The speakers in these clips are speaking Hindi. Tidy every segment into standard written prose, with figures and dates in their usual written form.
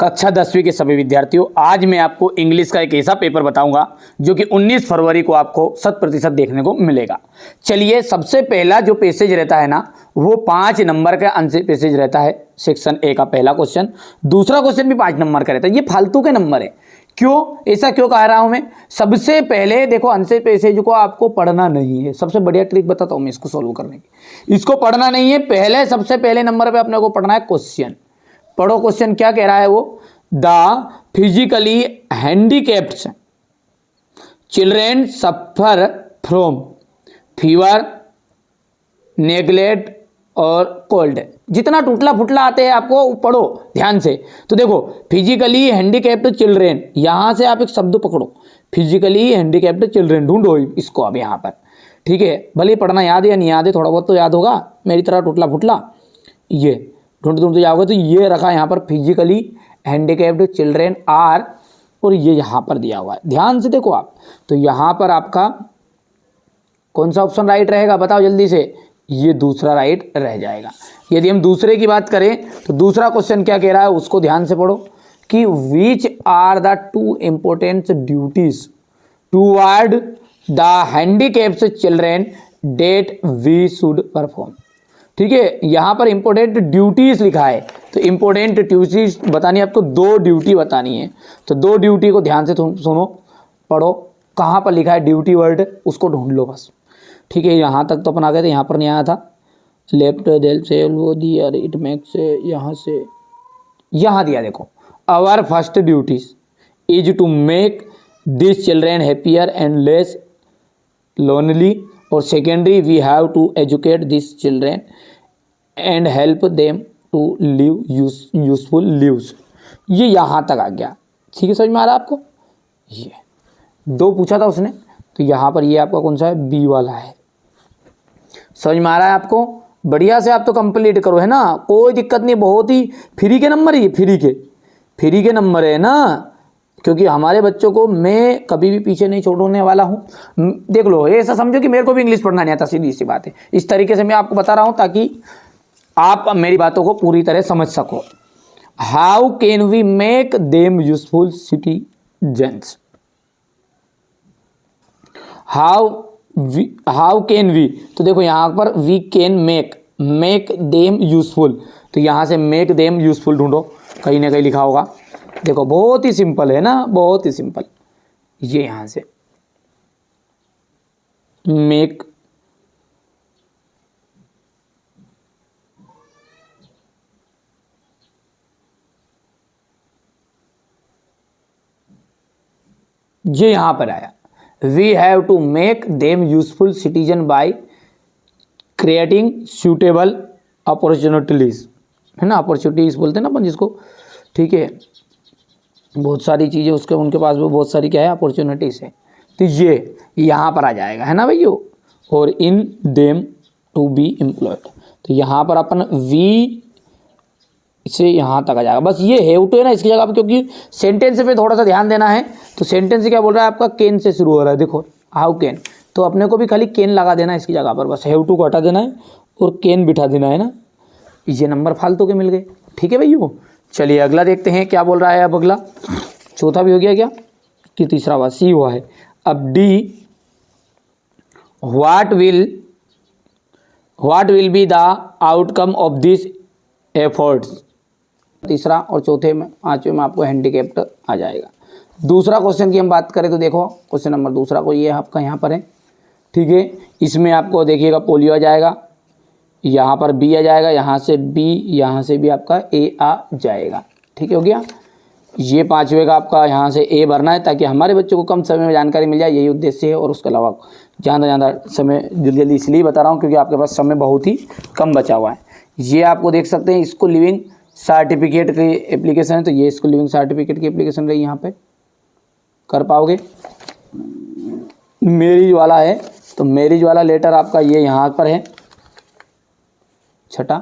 कक्षा 10वीं के सभी विद्यार्थियों, आज मैं आपको इंग्लिश का एक ऐसा पेपर बताऊंगा जो कि 19 फरवरी को आपको 100% देखने को मिलेगा। चलिए, सबसे पहला जो पैसेज रहता है ना, वो 5 नंबर का आंसर पैसेज रहता है। सेक्शन ए का पहला क्वेश्चन, दूसरा क्वेश्चन भी 5 नंबर का रहता है। ये फालतू के नंबर है। क्यों ऐसा क्यों कह रहा हूं मैं? सबसे पहले देखो, आंसर पैसेज को आपको पढ़ना नहीं है। सबसे बढ़िया ट्रिक बताता हूं मैं इसको सोल्व करने की। इसको पढ़ना नहीं है, पहले सबसे पहले नंबर पे अपने को पढ़ना है क्वेश्चन। पढ़ो क्वेश्चन क्या कह रहा है वो। The physically handicapped children suffer from fever, neglect और कोल्ड। जितना टूटला फुटला आते हैं आपको पढ़ो ध्यान से। तो देखो, फिजिकली हैंडीकैप्ड चिल्ड्रेन, यहां से आप एक शब्द पकड़ो, फिजिकली हैंडीकैप्ड चिल्ड्रेन, ढूंढो इसको अब यहां पर। ठीक है, भले पढ़ना याद है या नहीं याद है, थोड़ा बहुत तो याद होगा, मेरी तरह टूटला फुटला। ये ढूंढते जाओगे तो ये रखा यहाँ पर, फिजिकली हैंडीकैप्ड चिल्ड्रेन आर, और ये यहाँ पर दिया हुआ है। ध्यान से देखो आप, तो यहाँ पर आपका कौन सा ऑप्शन राइट रहेगा बताओ जल्दी से। ये दूसरा राइट रह जाएगा। यदि हम दूसरे की बात करें तो दूसरा क्वेश्चन क्या कह रहा है उसको ध्यान से पढ़ो कि which are the 2 important duties toward the handicapped children that we should perform. ठीक है, यहाँ पर इंपॉर्टेंट ड्यूटीज लिखा है, तो इंपॉर्टेंट ड्यूटीज बतानी है आपको, 2 ड्यूटी बतानी है। तो 2 ड्यूटी को ध्यान से सुनो, पढ़ो। कहाँ पर लिखा है ड्यूटी वर्ड, उसको ढूंढ लो बस। ठीक है, यहाँ तक तो अपन आ गए थे, यहाँ पर नहीं आया था। लेफ्ट डेल से वो दिया, इट मेक्स से यहाँ से यहाँ दिया। देखो, our first duties is to make this children happier and less lonely, और secondary we have to educate this children and help them to live useful lives. ये यहाँ तक आ गया। ठीक है, समझ में आ रहा है आपको? ये 2 पूछा था उसने, तो यहाँ पर ये आपका कौन सा है, बी वाला है। समझ में आ रहा है आपको? बढ़िया से आप तो कंप्लीट करो, है ना, कोई दिक्कत नहीं। बहुत ही फ्री के नंबर, ये फ्री के नंबर है ना, क्योंकि हमारे बच्चों को मैं कभी भी पीछे नहीं छोड़ने वाला हूँ। देख लो, ऐसा समझो कि मेरे को भी इंग्लिश पढ़ना नहीं आता, सीधी सी बात है। इस तरीके से मैं आपको बता रहा हूँ ताकि आप मेरी बातों को पूरी तरह समझ सको। How can we make them useful citizens, how can we, तो देखो यहाँ पर we can make them useful, तो यहाँ से मेक देम यूजफुल ढूंढो, कहीं ना कहीं लिखा होगा। देखो, बहुत ही सिंपल है ना, बहुत ही सिंपल। ये यहाँ से मेक, ये यहाँ पर आया, we have to make them useful citizen by creating suitable opportunities, है ना, अपॉर्चुनिटीज बोलते हैं ना अपन जिसको। ठीक है, बहुत सारी चीज़ें उसके, उनके पास भी बहुत सारी क्या है, अपॉर्चुनिटीज है। तो ये यहाँ पर आ जाएगा, है ना भैया, और in them to be employed, तो यहाँ पर अपन वी से यहाँ तक आ जाएगा। बस ये हैव टू है ना इसकी जगह पर, क्योंकि सेंटेंस पे थोड़ा सा ध्यान देना है। तो सेंटेंस क्या बोल रहा है आपका, कैन से शुरू हो रहा है। देखो, हाउ कैन, तो अपने को भी खाली कैन लगा देना है इसकी जगह पर, बस हैव टू को हटा देना है और कैन बिठा देना है ना। ये नंबर फालतू के मिल गए। ठीक है भैया, चलिए अगला देखते हैं क्या बोल रहा है। अब अगला चौथा भी हो गया क्या, कि तीसरा हुआ, सी हुआ है। अब D, what will be the outcome of this efforts. तीसरा और चौथे में, 5वें में आपको हैंडीकैप्ड आ जाएगा। दूसरा क्वेश्चन की हम बात करें तो देखो, क्वेश्चन नंबर दूसरा को, ये आपका यहाँ पर है। ठीक है, इसमें आपको देखिएगा पोलियो आ जाएगा, यहाँ पर बी आ जाएगा, यहाँ से बी, यहाँ से भी आपका ए आ जाएगा। ठीक है, हो गया। ये 5वें का आपका यहाँ से ए भरना है, ताकि हमारे बच्चों को कम समय में जानकारी मिल जाए, यही उद्देश्य है। और उसके अलावा ज़्यादा समय जल्दी इसलिए बता रहा हूँ क्योंकि आपके पास समय बहुत ही कम बचा हुआ है। ये आपको देख सकते हैं, इसको लिविंग सर्टिफिकेट की एप्लीकेशन है, तो ये इसको लिविंग सर्टिफिकेट की एप्लीकेशन रही, यहाँ पे कर पाओगे। मैरिज वाला है, तो मैरिज वाला लेटर आपका ये यहाँ पर है, छठा।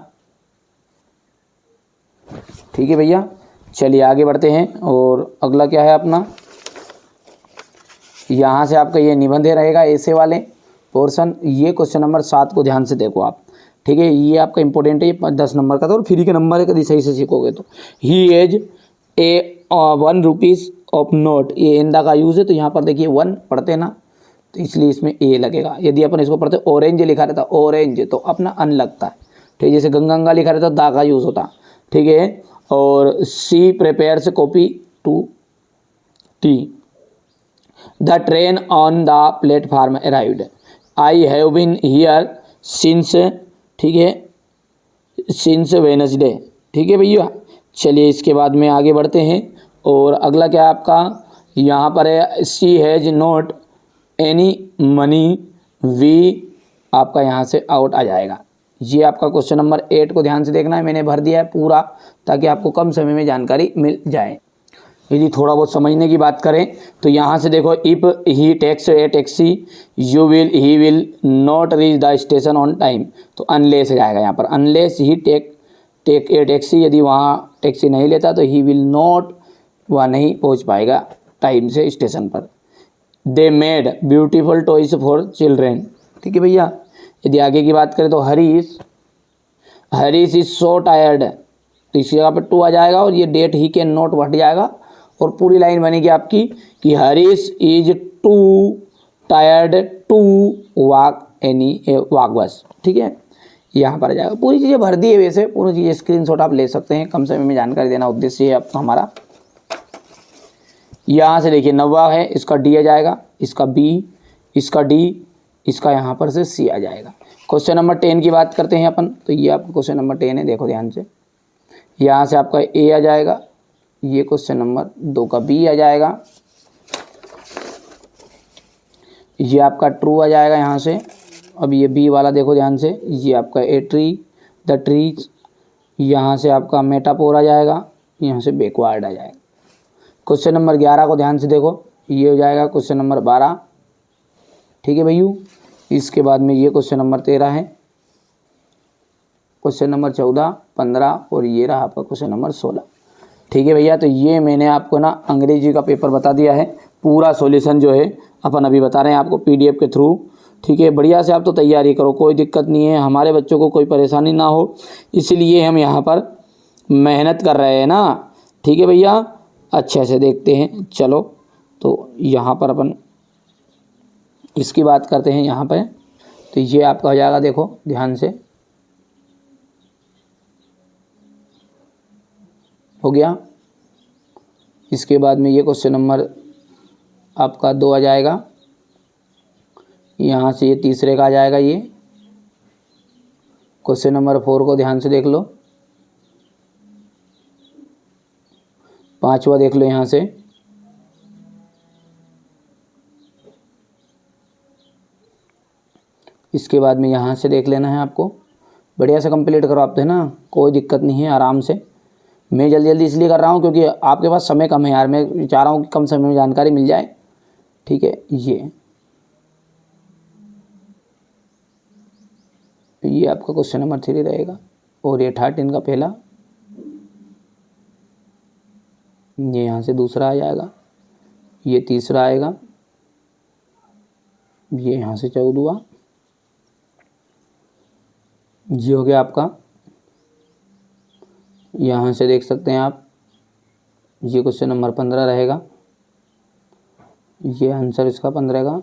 ठीक है भैया, चलिए आगे बढ़ते हैं। और अगला क्या है अपना, यहाँ से आपका ये निबंध रहेगा, ऐसे वाले पोर्शन। ये क्वेश्चन नंबर 7 को ध्यान से देखो आप। ठीक है, ये आपका इंपॉर्टेंट है, ये 10 नंबर का था, और फ्री के नंबर है, कभी सही से सीखोगे तो। ही एज ₹1 ऑफ नोट, ये इंदा का यूज़ है तो यहाँ पर देखिए 1 पढ़ते ना, तो इसलिए इसमें ए लगेगा। यदि अपन इसको पढ़ते ऑरेंज लिखा रहता ऑरेंज तो अपना अन लगता है, ठीक है। जैसे गंगा लिखा रहता दा का यूज़ होता, ठीक है। और she prepares copy to tea, the train on the platform arrived, I have been here since, ठीक है, सिंस वेनसडे, ठीक है भैया। चलिए इसके बाद में आगे बढ़ते हैं। और अगला क्या है आपका, यहाँ पर है she has not any money, we आपका यहाँ से आउट आ जाएगा। ये आपका क्वेश्चन नंबर 8 को ध्यान से देखना है, मैंने भर दिया है पूरा ताकि आपको कम समय में जानकारी मिल जाए। यदि थोड़ा बहुत समझने की बात करें तो यहाँ से देखो, if he takes a taxi he will not reach the station on time, तो अनलेस जाएगा यहाँ पर, unless he take a taxi, यदि वहाँ टैक्सी नहीं लेता तो ही विल नॉट, वह नहीं पहुँच पाएगा टाइम से स्टेशन पर। They made beautiful toys for children, ठीक है भैया। यदि आगे की बात करें तो हरीश इज सो टायर्ड, तो इसी जगह पर टू आ जाएगा और ये डेट ही कैन नॉट हट जाएगा और पूरी लाइन बनेगी आपकी कि Harish is too tired to walk बस, ठीक है। यहाँ पर आ जाएगा, पूरी चीज़ें भर दी है, वैसे पूरी चीज़ें स्क्रीनशॉट आप ले सकते हैं, कम समय में जानकारी देना उद्देश्य है आपका हमारा। यहाँ से देखिए 9वां है, इसका डी आ जाएगा, इसका बी, इसका डी, इसका यहाँ पर से सी आ जाएगा। क्वेश्चन नंबर 10 की बात करते हैं अपन, तो ये आपका क्वेश्चन नंबर 10 है, देखो ध्यान से। यहाँ से आपका ए आ जाएगा, ये क्वेश्चन नंबर 2 का बी आ जाएगा, ये आपका ट्रू आ जाएगा यहाँ से। अब ये बी वाला देखो ध्यान से, ये आपका ए ट्री, द ट्रीज, यहाँ से आपका मेटाफोर आ जाएगा, यहाँ से बैकवर्ड आ जाएगा। क्वेश्चन नंबर 11 को ध्यान से देखो, ये हो जाएगा क्वेश्चन नंबर 12, ठीक है भैया। इसके बाद में ये क्वेश्चन नंबर 13 है, क्वेश्चन नंबर 14, 15 और ये रहा आपका क्वेश्चन नंबर 16, ठीक है भैया। तो ये मैंने आपको ना अंग्रेजी का पेपर बता दिया है, पूरा सॉल्यूशन जो है अपन अभी बता रहे हैं आपको पीडीएफ के थ्रू, ठीक है। बढ़िया से आप तो तैयारी करो, कोई दिक्कत नहीं है, हमारे बच्चों को कोई परेशानी ना हो, इसलिए हम यहाँ पर मेहनत कर रहे हैं ना, ठीक है भैया। अच्छे से देखते हैं, चलो तो यहाँ पर अपन इसकी बात करते हैं यहाँ पे। तो ये आपका हो जाएगा, देखो ध्यान से, हो गया। इसके बाद में ये क्वेश्चन नंबर आपका 2 आ जाएगा, यहाँ से ये तीसरे का आ जाएगा। ये क्वेश्चन नंबर 4 को ध्यान से देख लो, 5वां देख लो यहाँ से, इसके बाद में यहाँ से देख लेना है आपको। बढ़िया से कंप्लीट करो आप, तो है ना, कोई दिक्कत नहीं है, आराम से। मैं जल्दी जल्दी इसलिए कर रहा हूँ क्योंकि आपके पास समय कम है यार, मैं चाह रहा हूँ कि कम समय में जानकारी मिल जाए, ठीक है। ये आपका क्वेश्चन नंबर 3 रहेगा और ये 13 का पहला, ये यहाँ से दूसरा आ जाएगा, ये तीसरा आएगा, ये यहाँ से 14वां, ये हो गया आपका। यहाँ से देख सकते हैं आप, ये क्वेश्चन नंबर 15 रहेगा, ये आंसर इसका 15 का।